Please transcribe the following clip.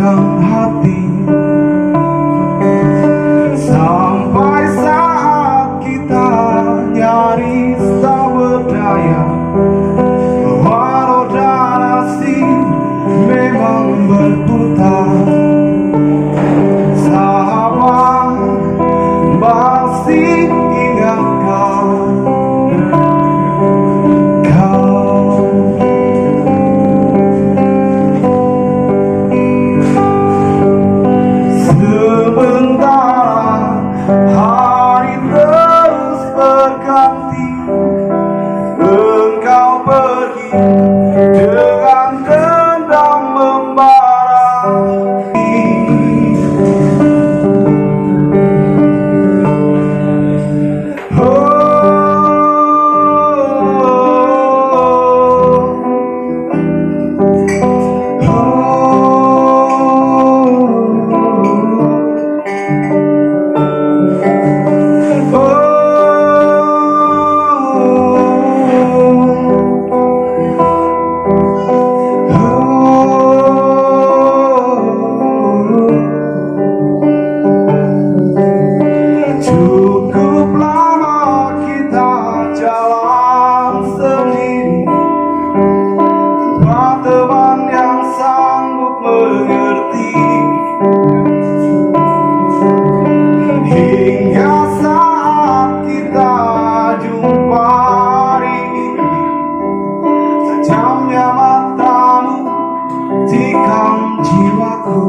menyatukan hati. Sampai saat kita nyaris tak berdaya, bahwa roda nasib memang berputar. Sahabat, masih ingatkah kau? Sementara hari terus berganti, engkau pergi dengan dendam membara. Cukup lama kita jalan sendiri, tanpa teman yang sanggup mengerti. Hingga saat kita jumpa hari ini, sejamnya matamu tikam jiwaku.